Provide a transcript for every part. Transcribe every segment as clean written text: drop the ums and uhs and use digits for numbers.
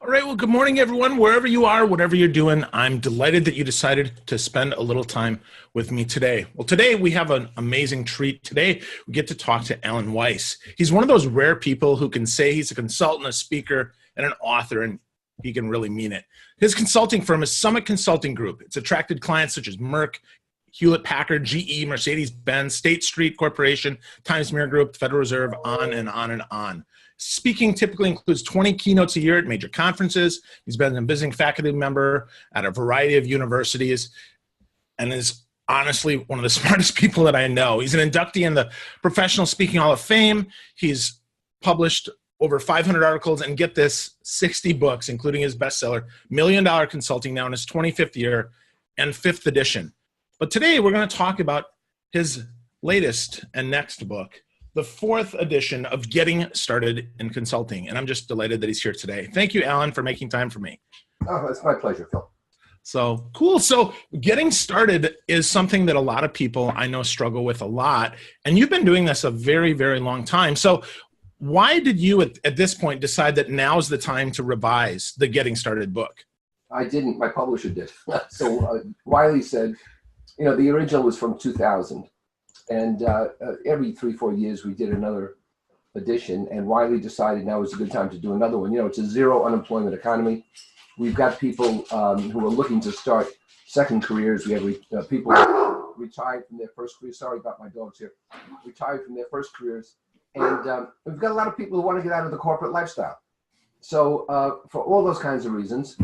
All right. Well, good morning, everyone. Wherever you are, whatever you're doing, I'm delighted that you decided to spend a little time with me today. Well, today we have an amazing treat. Today we get to talk to Alan Weiss. He's one of those rare people who can say he's a consultant, a speaker, and an author, and he can really mean it. His consulting firm is Summit Consulting Group. It's attracted clients such as Merck, Hewlett-Packard, GE, Mercedes-Benz, State Street Corporation, Times Square Group, Federal Reserve, on and on and on. Speaking typically includes 20 keynotes a year at major conferences. He's been a visiting faculty member at a variety of universities and is honestly one of the smartest people that I know. He's an inductee in the Professional Speaking Hall of Fame. He's published over 500 articles and, get this, 60 books, including his bestseller, $1 Million Consulting, now in his 25th year and 5th edition. But today we're going to talk about his latest and next book, the 4th edition of Getting Started in Consulting. And I'm just delighted that he's here today. Thank you, Alan, for making time for me. Oh, it's my pleasure, Phil. So cool. So getting started is something that a lot of people I know struggle with a lot. And you've been doing this a very, very long time. So why did you at this point decide that now's the time to revise the Getting Started book? I didn't. My publisher did. So Wiley said, you know, the original was from 2000. And every 3-4 years, we did another edition. And Wiley decided now was a good time to do another one. You know, it's a zero unemployment economy. We've got people who are looking to start second careers. We have people retired from their first career. Sorry about my dogs here. Retired from their first careers. And we've got a lot of people who want to get out of the corporate lifestyle. So for all those kinds of reasons,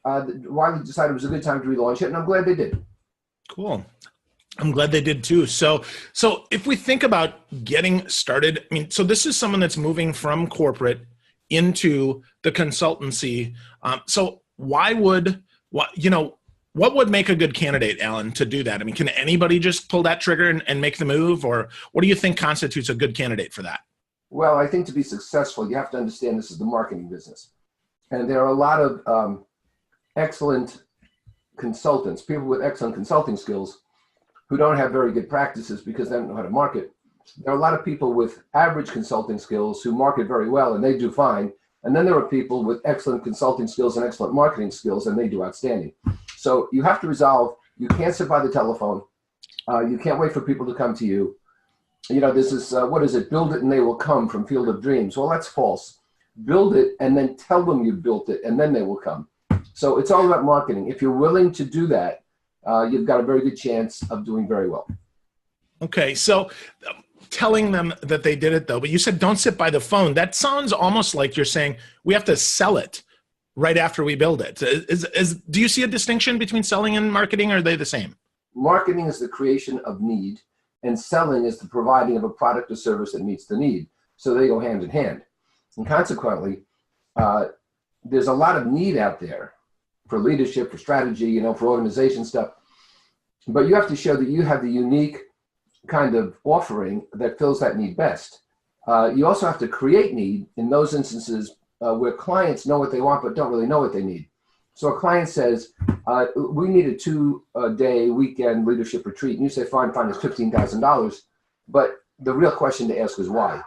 Wiley decided it was a good time to relaunch it. And I'm glad they did. Cool. I'm glad they did too. So if we think about getting started, I mean, so this is someone that's moving from corporate into the consultancy. So what would make a good candidate, Alan, to do that? I mean, can anybody just pull that trigger and make the move, or what do you think constitutes a good candidate for that? Well, I think to be successful, you have to understand this is the marketing business. And there are a lot of excellent consultants, people with excellent consulting skills, who don't have very good practices because they don't know how to market. There are a lot of people with average consulting skills who market very well and they do fine. And then there are people with excellent consulting skills and excellent marketing skills and they do outstanding. So you have to resolve, you can't sit by the telephone. You can't wait for people to come to you. You know, this is, what is it? Build it and they will come from Field of Dreams. Well, that's false. Build it and then tell them you built it and then they will come. So it's all about marketing. If you're willing to do that, you've got a very good chance of doing very well. Okay, so telling them that they did it though, but you said don't sit by the phone. That sounds almost like you're saying we have to sell it right after we build it. Do you see a distinction between selling and marketing, or are they the same? Marketing is the creation of need, and selling is the providing of a product or service that meets the need. So they go hand in hand. And consequently, there's a lot of need out there for leadership, for strategy, you know, for organization stuff. But you have to show that you have the unique kind of offering that fills that need best. You also have to create need in those instances where clients know what they want but don't really know what they need. So a client says, we need a 2-day weekend leadership retreat. And you say, fine, it's $15,000. But the real question to ask is why?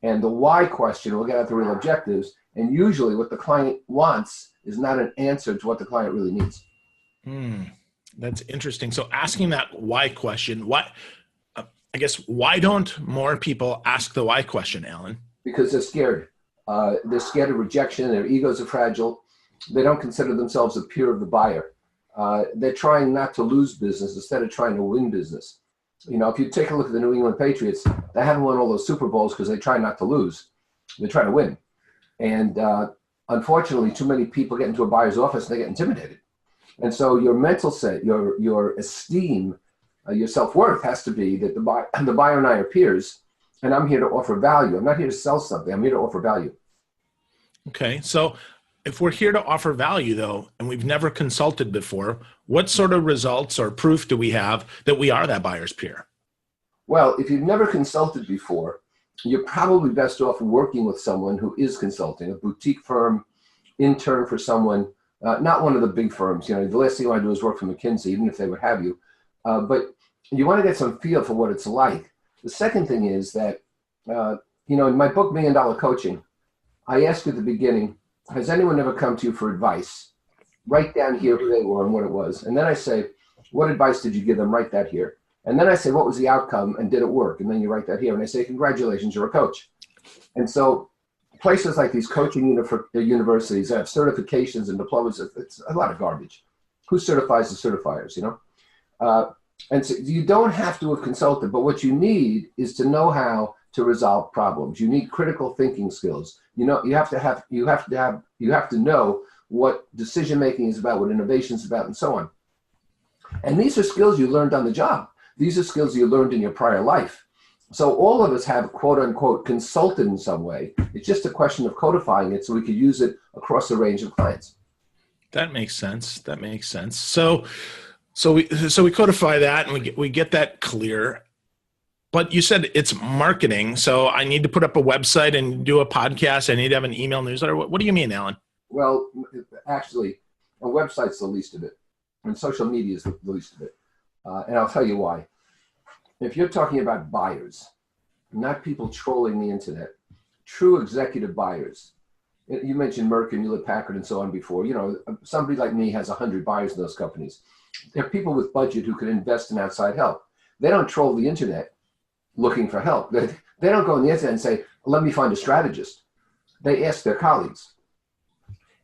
And the why question will get at the real objectives. And usually what the client wants is not an answer to what the client really needs. That's interesting. So asking that why question, why don't more people ask the why question, Alan? Because they're scared. They're scared of rejection. Their egos are fragile. They don't consider themselves a peer of the buyer. They're trying not to lose business instead of trying to win business. You know, if you take a look at the New England Patriots, they haven't won all those Super Bowls because they try not to lose. They try to win. And unfortunately, too many people get into a buyer's office and they get intimidated. And so your mental set, your esteem, your self-worth has to be that the buyer and I are peers, and I'm here to offer value. I'm not here to sell something. I'm here to offer value. Okay. So if we're here to offer value, though, and we've never consulted before, what sort of results or proof do we have that we are that buyer's peer? Well, if you've never consulted before, you're probably best off working with someone who is consulting, a boutique firm, intern for someone, not one of the big firms. You know, the last thing you want to do is work for McKinsey, even if they would have you. But you want to get some feel for what it's like. The second thing is that, in my book, $1 Million Coaching, I ask at the beginning, has anyone ever come to you for advice? Write down here who they were and what it was. And then I say, what advice did you give them? Write that here. And then I say, what was the outcome and did it work? And then you write that here. And I say, congratulations, you're a coach. And so places like these coaching universities that have certifications and diplomas, it's a lot of garbage. Who certifies the certifiers, you know? And so you don't have to have consulted, but what you need is to know how to resolve problems. You need critical thinking skills. You know, you have to know what decision making is about, what innovation is about, and so on. And these are skills you learned on the job. These are skills you learned in your prior life. So all of us have, quote unquote, consulted in some way. It's just a question of codifying it so we could use it across a range of clients. That makes sense. That makes sense. So we codify that and we get that clear. But you said it's marketing. So I need to put up a website and do a podcast. I need to have an email newsletter. What do you mean, Alan? Well, actually, a website's the least of it, and social media is the least of it. And I'll tell you why. If you're talking about buyers, not people trolling the internet, true executive buyers. You mentioned Merck and Hewlett-Packard and so on before. You know, somebody like me has 100 buyers in those companies. They're people with budget who can invest in outside help. They don't troll the internet looking for help. They don't go on the internet and say, let me find a strategist. They ask their colleagues.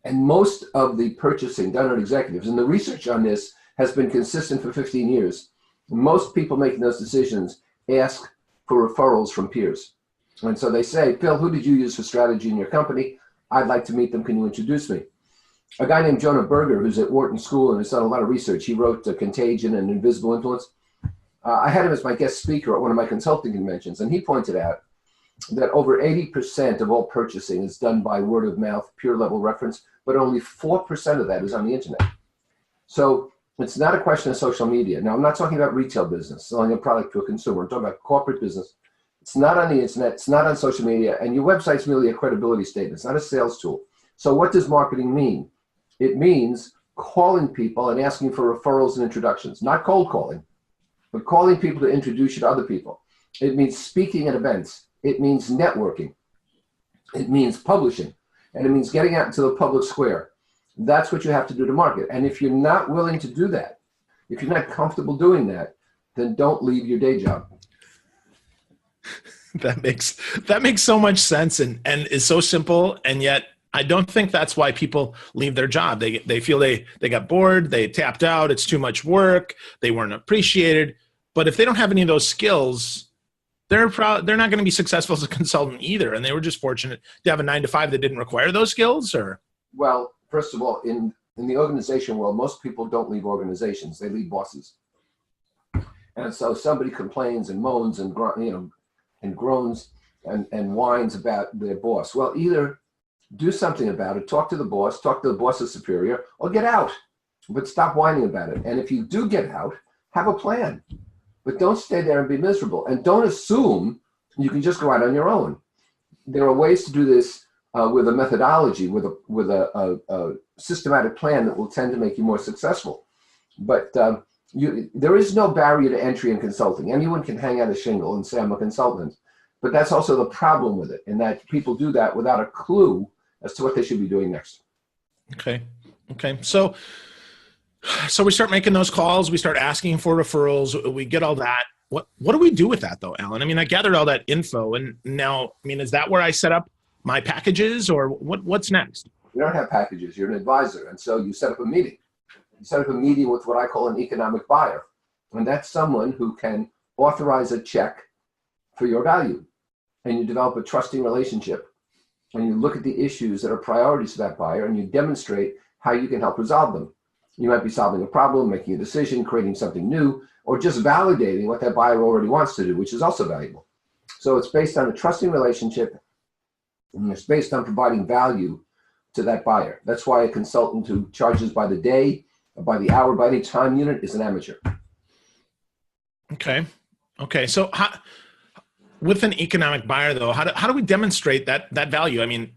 And most of the purchasing done on executives, and the research on this has been consistent for 15 years, most people making those decisions ask for referrals from peers. And so they say, Phil, who did you use for strategy in your company? I'd like to meet them. Can you introduce me? A guy named Jonah Berger, who's at Wharton School and has done a lot of research. He wrote Contagion and Invisible Influence. I had him as my guest speaker at one of my consulting conventions, and he pointed out that over 80% of all purchasing is done by word of mouth, peer level reference, but only 4% of that is on the internet. So it's not a question of social media. Now, I'm not talking about retail business, selling a product to a consumer. I'm talking about corporate business. It's not on the internet. It's not on social media. And your website's merely a credibility statement. It's not a sales tool. So what does marketing mean? It means calling people and asking for referrals and introductions, not cold calling, but calling people to introduce you to other people. It means speaking at events. It means networking. It means publishing. And it means getting out into the public square. That's what you have to do to market. And if you're not willing to do that, if you're not comfortable doing that, then don't leave your day job. That makes so much sense and is so simple. And yet I don't think that's why people leave their job. They feel they got bored, they tapped out, it's too much work, they weren't appreciated. But if they don't have any of those skills, they're not going to be successful as a consultant either. And they were just fortunate to have a 9-to-5 that didn't require those skills, or? Well, first of all, in the organization world, most people don't leave organizations, they leave bosses. And so somebody complains and moans and groans and whines about their boss. Well, either do something about it, talk to the boss's superior, or get out. But stop whining about it. And if you do get out, have a plan. But don't stay there and be miserable. And don't assume you can just go out on your own. There are ways to do this with a methodology, with a systematic plan that will tend to make you more successful. But there is no barrier to entry in consulting. Anyone can hang out a shingle and say, I'm a consultant. But that's also the problem with it, in that people do that without a clue as to what they should be doing next. Okay. So we start making those calls. We start asking for referrals. We get all that. What do we do with that, though, Alan? I mean, I gathered all that info, and now, I mean, is that where I set up my packages, or what's next? You don't have packages. You're an advisor, and so you set up a meeting. You set up a meeting with what I call an economic buyer, and that's someone who can authorize a check for your value, and you develop a trusting relationship, and you look at the issues that are priorities for that buyer, and you demonstrate how you can help resolve them. You might be solving a problem, making a decision, creating something new, or just validating what that buyer already wants to do, which is also valuable. So it's based on a trusting relationship, and it's based on providing value to that buyer. That's why a consultant who charges by the day, or by the hour, by any time unit is an amateur. Okay. So with an economic buyer, though, how do we demonstrate that value? I mean,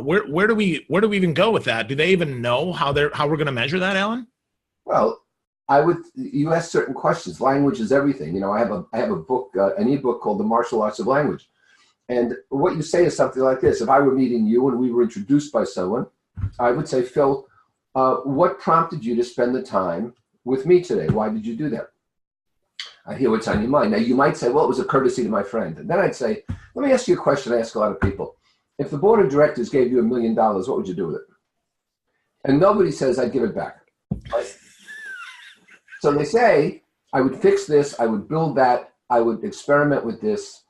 where do we even go with that? Do they even know how we're going to measure that, Alan? Well, you ask certain questions. Language is everything. You know, I have a book, an ebook called The Martial Arts of Language. And what you say is something like this. If I were meeting you and we were introduced by someone, I would say, Phil, what prompted you to spend the time with me today? Why did you do that? I hear what's on your mind. Now, you might say, well, it was a courtesy to my friend. And then I'd say, let me ask you a question I ask a lot of people. If the board of directors gave you $1 million, what would you do with it? And nobody says, I'd give it back. Right? So they say, I would fix this, I would build that, I would experiment with this,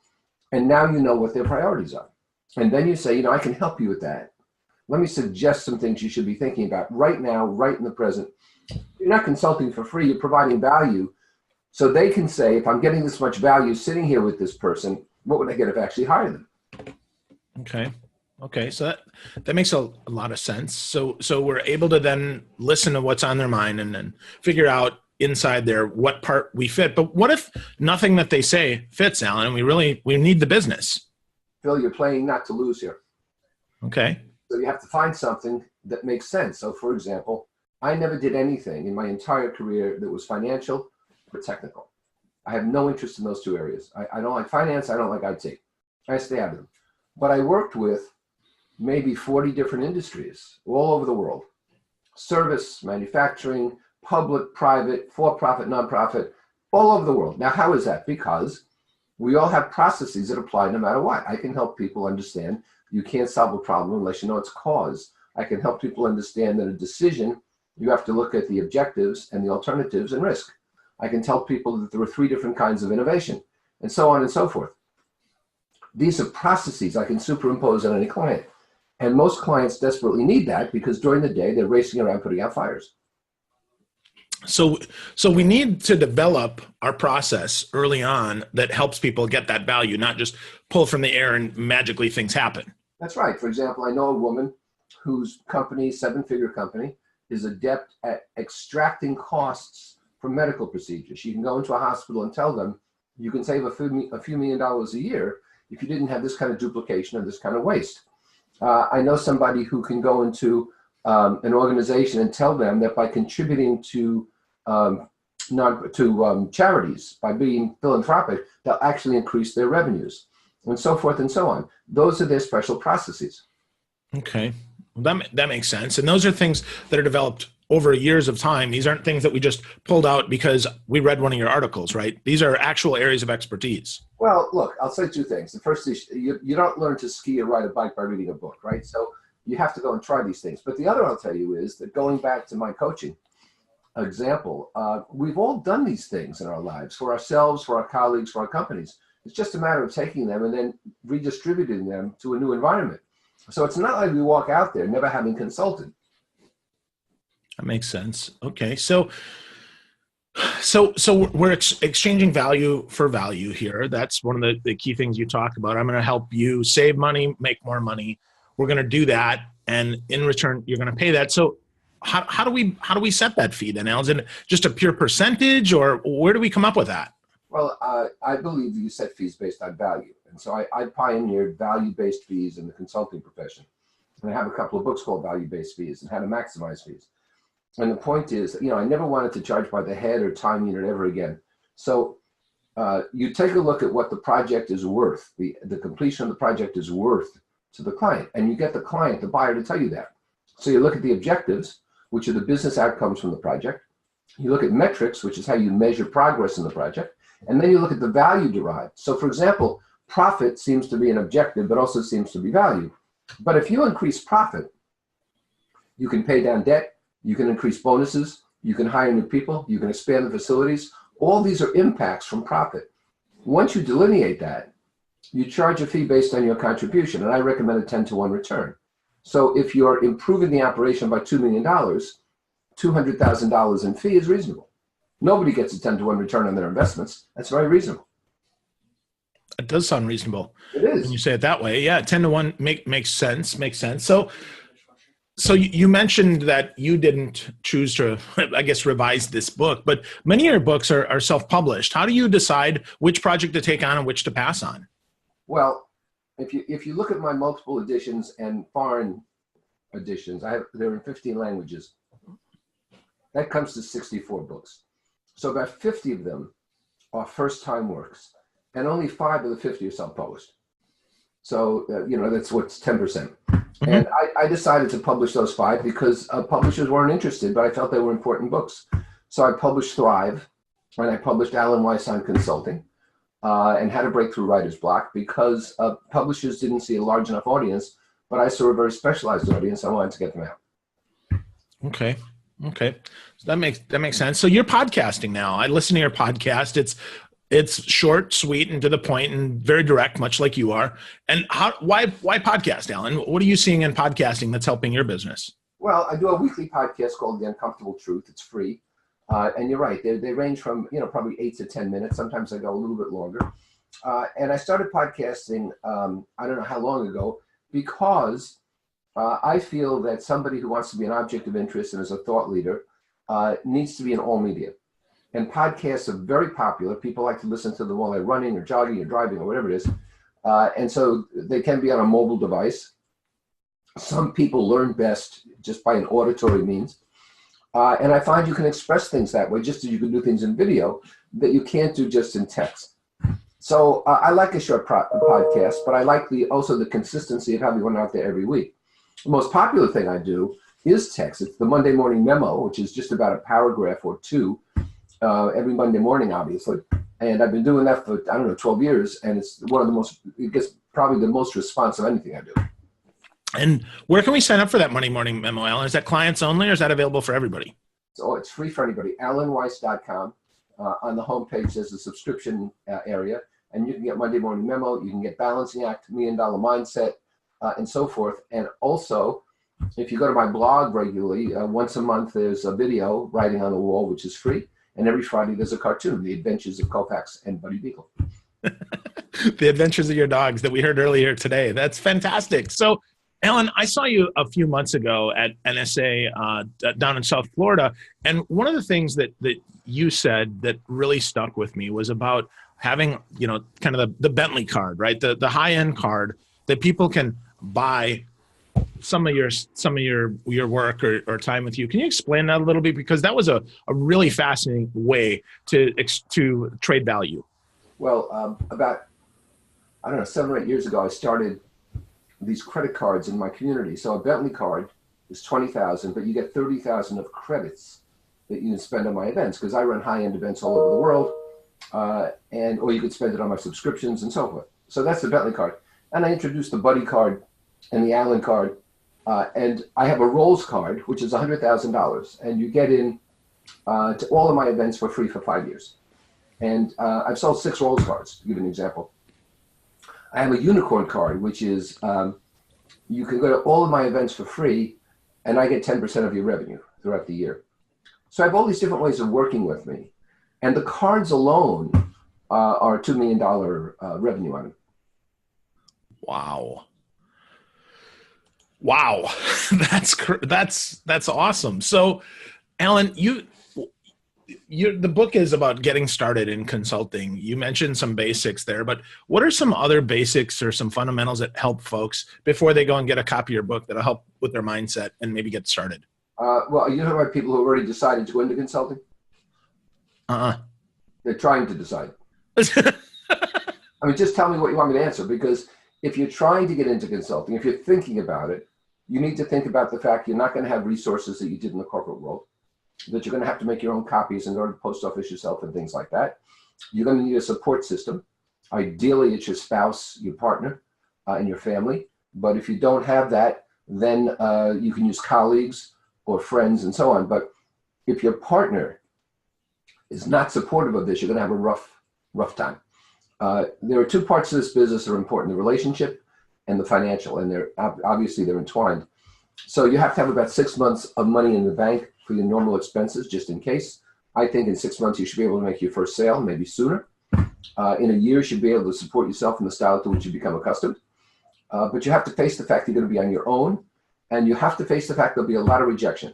and now you know what their priorities are. And then you say, I can help you with that. Let me suggest some things you should be thinking about right now, right in the present. You're not consulting for free, you're providing value. So they can say, if I'm getting this much value sitting here with this person, what would I get if I actually hired them? Okay. So that makes a lot of sense. So we're able to then listen to what's on their mind and then figure out inside there what part we fit. But what if nothing that they say fits, Alan, and we need the business? Phil, you're playing not to lose here. Okay. So you have to find something that makes sense. So for example, I never did anything in my entire career that was financial or technical. I have no interest in those two areas. I don't like finance. I don't like IT. I stay out of them. But I worked with maybe 40 different industries all over the world. Service, manufacturing, public, private, for-profit, nonprofit, all over the world. Now, how is that? Because we all have processes that apply no matter what. I can help people understand you can't solve a problem unless you know its cause. I can help people understand that a decision, you have to look at the objectives and the alternatives and risk. I can tell people that there are 3 different kinds of innovation, and so on and so forth. These are processes I can superimpose on any client. And most clients desperately need that because during the day, they're racing around putting out fires. So we need to develop our process early on that helps people get that value, not just pull from the air and magically things happen. That's right. For example, I know a woman whose company, 7-figure company, is adept at extracting costs from medical procedures. She can go into a hospital and tell them, you can save a few $1 million a year if you didn't have this kind of duplication or this kind of waste. I know somebody who can go into an organization and tell them that by contributing to charities, by being philanthropic, they'll actually increase their revenues, and so forth and so on. Those are their special processes. Okay, well, that makes sense. And those are things that are developed over years of time. These aren't things that we just pulled out because we read one of your articles, right? These are actual areas of expertise. Well, look, I'll say 2 things. The first is you don't learn to ski or ride a bike by reading a book, right? So you have to go and try these things. But the other I'll tell you is that going back to my coaching example, we've all done these things in our lives for ourselves, for our colleagues, for our companies. It's just a matter of taking them and then redistributing them to a new environment. So it's not like we walk out there never having consulted. That makes sense. Okay. So we're exchanging value for value here. That's one of the key things you talk about. I'm going to help you save money, make more money. We're going to do that. And in return, you're going to pay that. So how do we set that fee then, Alan? Is it just a pure percentage, or where do we come up with that? Well, I believe you set fees based on value. And so I pioneered value-based fees in the consulting profession. And I have a couple of books called Value-Based Fees and How to Maximize Fees. And the point is, I never wanted to charge by the head or time unit ever again. So you take a look at what the project is worth, the completion of the project is worth to the client, and you get the client, the buyer, to tell you that. So you look at the objectives, which are the business outcomes from the project. You look at metrics, which is how you measure progress in the project. And then you look at the value derived. So for example, profit seems to be an objective, but also seems to be value. But if you increase profit, you can pay down debt, you can increase bonuses, you can hire new people, you can expand the facilities. All these are impacts from profit. Once you delineate that, you charge a fee based on your contribution, and I recommend a 10-to-1 return. So if you're improving the operation by $2 million, $200,000 in fee is reasonable. Nobody gets a 10-to-1 return on their investments. That's very reasonable. It does sound reasonable. It is. When you say it that way. Yeah, 10-to-1 makes sense. So you mentioned that you didn't choose to, I guess, revise this book, but many of your books are self-published. How do you decide which project to take on and which to pass on? Well, if you look at my multiple editions and foreign editions, they're in 15 languages. That comes to 64 books. So about 50 of them are first-time works, and only 5 of the 50 are self-published. So, that's what's 10%. And I decided to publish those 5 because publishers weren't interested, but I felt they were important books. So I published Thrive, and I published Alan Weiss on consulting, and How to Break Through Writer's Block, because publishers didn't see a large enough audience, but I saw a very specialized audience. I wanted to get them out. Okay. Okay. So that makes sense. So you're podcasting now. I listen to your podcast. It's short, sweet, and to the point, and very direct, much like you are. And why podcast, Alan? What are you seeing in podcasting that's helping your business? Well, I do a weekly podcast called The Uncomfortable Truth. It's free. And you're right. They range from, probably 8 to 10 minutes. Sometimes I go a little bit longer. And I started podcasting, I don't know how long ago, because I feel that somebody who wants to be an object of interest and is a thought leader needs to be in all media. And podcasts are very popular. People like to listen to them while they're running or jogging or driving or whatever it is. And so they can be on a mobile device. Some people learn best just by an auditory means. And I find you can express things that way, just as you can do things in video that you can't do just in text. So I like a short podcast, but I like also the consistency of having one out there every week. The most popular thing I do is text. It's the Monday Morning Memo, which is just about a paragraph or 2 every Monday morning, obviously. And I've been doing that for, 12 years. And it's it gets probably the most response of anything I do. And where can we sign up for that Monday Morning Memo, Alan? Is that clients only, or is that available for everybody? So it's free for anybody. AlanWeiss.com. On the homepage, there's a subscription area. And you can get Monday Morning Memo. You can get Balancing Act, $1 Million Mindset, and so forth. And also, if you go to my blog regularly, once a month, there's a video writing on the wall, which is free. And every Friday, there's a cartoon, The Adventures of Koufax and Buddy Beagle. The adventures of your dogs that we heard earlier today. That's fantastic. So, Alan, I saw you a few months ago at NSA down in South Florida. And one of the things that you said that really stuck with me was about having, kind of the Bentley card, right? The high-end card that people can buy some of your work or time with you. Can you explain that a little bit? Because that was a really fascinating way to trade value. Well, about, 7 or 8 years ago, I started these credit cards in my community. So a Bentley card is $20,000, but you get $30,000 of credits that you can spend on my events, because I run high-end events all over the world, or you could spend it on my subscriptions and so forth. So that's the Bentley card. And I introduced the Buddy card and the Allen card, and I have a Rolls card, which is $100,000, and you get in to all of my events for free for 5 years. And I've sold 6 Rolls cards, to give you an example. I have a Unicorn card, which is you can go to all of my events for free, and I get 10% of your revenue throughout the year. So I have all these different ways of working with me. And the cards alone are $2 million revenue on them. Wow. That's awesome. So, Alan, the book is about getting started in consulting. You mentioned some basics there, but what are some other basics or some fundamentals that help folks before they go and get a copy of your book that'll help with their mindset and maybe get started? Well, you know about people who already decided to go into consulting? They're trying to decide. Just tell me what you want me to answer, because if you're trying to get into consulting, if you're thinking about it, you need to think about the fact you're not going to have resources that you did in the corporate world, that you're going to have to make your own copies and go to the post office yourself and things like that. You're going to need a support system. Ideally, it's your spouse, your partner, and your family. But if you don't have that, then you can use colleagues or friends and so on. But if your partner is not supportive of this, you're going to have a rough time. There are 2 parts of this business that are important: the relationship and the financial, and they're entwined. So you have to have about 6 months of money in the bank for your normal expenses, just in case. I think in 6 months you should be able to make your first sale, maybe sooner. In a year, you should be able to support yourself in the style to which you become accustomed. But you have to face the fact you're going to be on your own, and you have to face the fact there'll be a lot of rejection.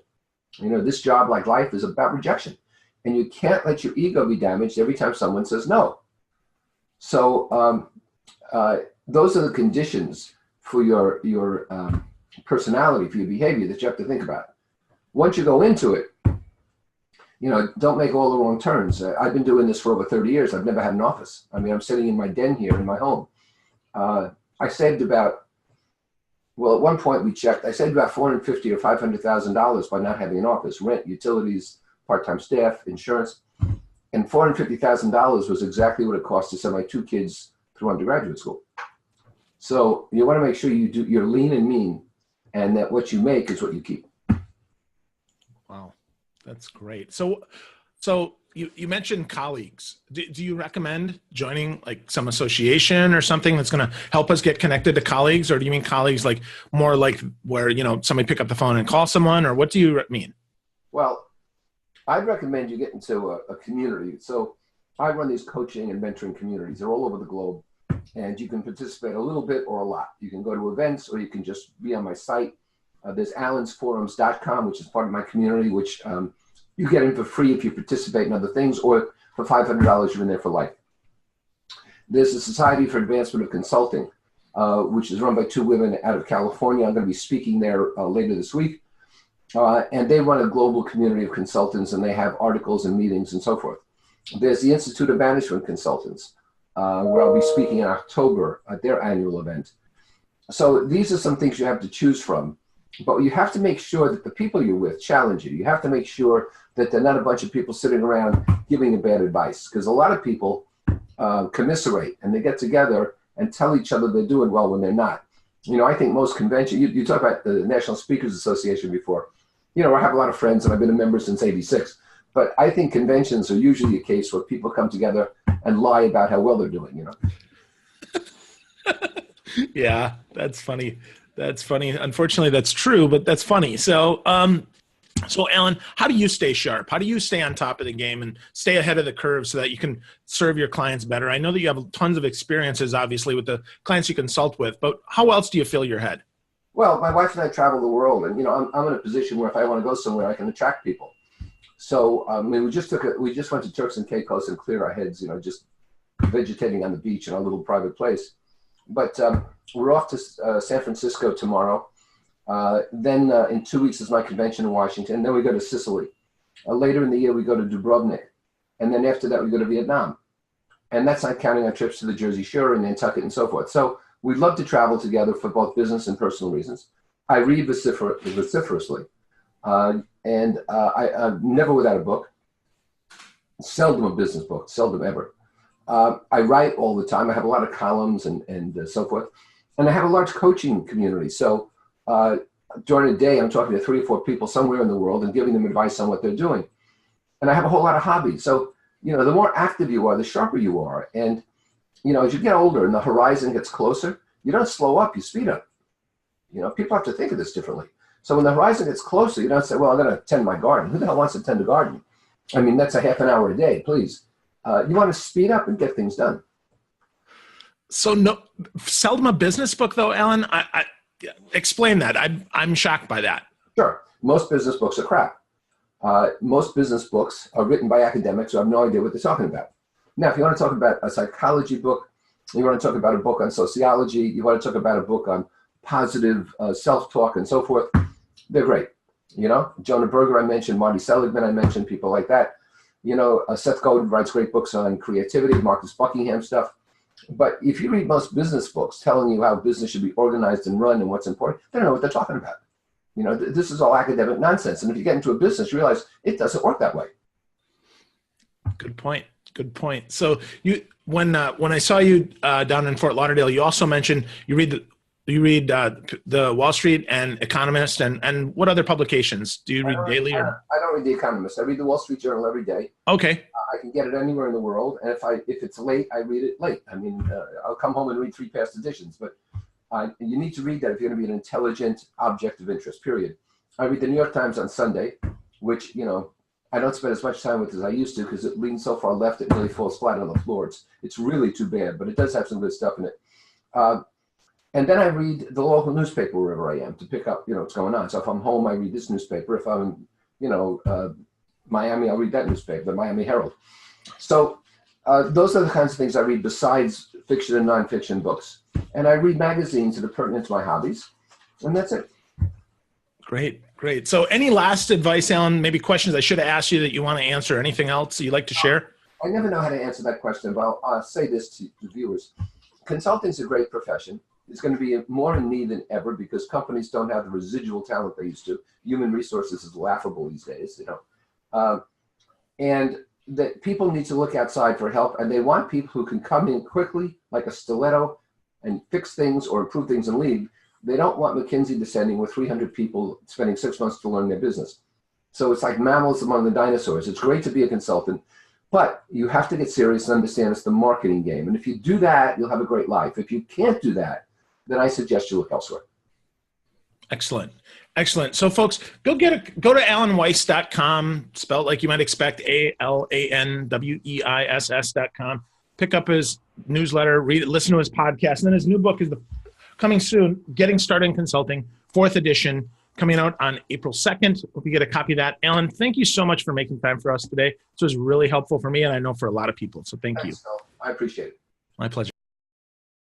This job, like life, is about rejection, and you can't let your ego be damaged every time someone says no. So those are the conditions for your personality, for your behavior that you have to think about. Once you go into it, don't make all the wrong turns. I've been doing this for over 30 years. I've never had an office. I'm sitting in my den here in my home. I saved about Well, at one point we checked, I saved about $450,000 or $500,000 by not having an office, rent, utilities, part-time staff, insurance. And $450,000 was exactly what it cost to send my two kids through undergraduate school. So you want to make sure you're lean and mean, and that what you make is what you keep. Wow, that's great. So you mentioned colleagues. Do you recommend joining like some association or something that's going to help us get connected to colleagues? Or do you mean colleagues like more like where, somebody pick up the phone and call someone, or what do you mean? Well, I'd recommend you get into a community. So I run these coaching and mentoring communities. They're all over the globe, and you can participate a little bit or a lot. You can go to events, or you can just be on my site. There's alansforums.com, which is part of my community, which you get in for free if you participate in other things, or for $500, you're in there for life. There's the Society for Advancement of Consulting, which is run by two women out of California. I'm going to be speaking there later this week. And they run a global community of consultants, and they have articles and meetings and so forth. There's the Institute of Management Consultants, where I'll be speaking in October at their annual event. So these are some things you have to choose from, but you have to make sure that the people you're with challenge you. You have to make sure that they're not a bunch of people sitting around giving you bad advice, because a lot of people commiserate, and they get together and tell each other they're doing well when they're not. I think most conventions, you talk about the National Speakers Association before. I have a lot of friends, and I've been a member since '86. But I think conventions are usually a case where people come together and lie about how well they're doing, Yeah, that's funny. That's funny. Unfortunately, that's true, but that's funny. So, so Alan, how do you stay sharp? How do you stay on top of the game and stay ahead of the curve so that you can serve your clients better? I know that you have tons of experiences, obviously, with the clients you consult with, but how else do you fill your head? Well, my wife and I travel the world, and I'm in a position where if I want to go somewhere, I can attract people. So we just went to Turks and Caicos and cleared our heads, just vegetating on the beach in our little private place. But we're off to San Francisco tomorrow. Then in 2 weeks is my convention in Washington. Then we go to Sicily. Later in the year, we go to Dubrovnik, and then after that, we go to Vietnam. And that's not counting our trips to the Jersey Shore and Nantucket and so forth. So we love to travel together for both business and personal reasons. I read vociferously, and I'm never without a book. Seldom a business book, seldom ever. I write all the time. I have a lot of columns and so forth. And I have a large coaching community. So during the day, I'm talking to 3 or 4 people somewhere in the world and giving them advice on what they're doing. And I have a whole lot of hobbies. So, the more active you are, the sharper you are. And as you get older and the horizon gets closer, you don't slow up, you speed up. People have to think of this differently. So when the horizon gets closer, you don't say, well, I'm going to tend my garden. Who the hell wants to tend a garden? I mean, that's a half an hour a day, please. You want to speed up and get things done. So seldom a business book, though, Alan. I explain that. I'm shocked by that. Sure. Most business books are crap. Most business books are written by academics who have no idea what they're talking about. Now, if you want to talk about a psychology book, you want to talk about a book on sociology, you want to talk about a book on positive self-talk and so forth, they're great. Jonah Berger I mentioned, Marty Seligman I mentioned, people like that. Seth Godin writes great books on creativity, Marcus Buckingham stuff. But if you read most business books telling you how business should be organized and run and what's important, they don't know what they're talking about. This is all academic nonsense. And if you get into a business, you realize it doesn't work that way. Good point. Good point. So when I saw you down in Fort Lauderdale, you also mentioned you read the Wall Street and Economist and what other publications do you read daily? I don't read the Economist. I read the Wall Street Journal every day. Okay. I can get it anywhere in the world, and if it's late, I read it late. I mean, I'll come home and read 3 past editions, but you need to read that if you're going to be an intelligent object of interest. Period. I read the New York Times on Sunday, which I don't spend as much time with as I used to because it leans so far left it really falls flat on the floor. It's really too bad, but it does have some good stuff in it. And then I read the local newspaper wherever I am to pick up, what's going on. So if I'm home, I read this newspaper. If I'm, Miami, I'll read that newspaper, the Miami Herald. So those are the kinds of things I read besides fiction and nonfiction books. And I read magazines that are pertinent to my hobbies. And that's it. Great. So any last advice, Alan, maybe questions I should have asked you that you want to answer, anything else you'd like to share? I never know how to answer that question, but I'll say this to viewers. Consulting is a great profession. is going to be more in need than ever because companies don't have the residual talent they used to. Human resources is laughable these days, and that people need to look outside for help, and they want people who can come in quickly like a stiletto and fix things or improve things and leave. They don't want McKinsey descending with 300 people spending 6 months to learn their business. So it's like mammals among the dinosaurs. It's great to be a consultant, but you have to get serious and understand it's the marketing game. And if you do that, you'll have a great life. If you can't do that, then I suggest you look elsewhere. Excellent. Excellent. So folks, go to alanweiss.com, spelled like you might expect, ALANWEISS.com. Pick up his newsletter, read it, listen to his podcast. And then his new book is coming soon, Getting Started in Consulting, 4th edition, coming out on April 2nd. Hope you get a copy of that. Alan, thank you so much for making time for us today. This was really helpful for me, and I know for a lot of people. So thank you. I appreciate it. My pleasure.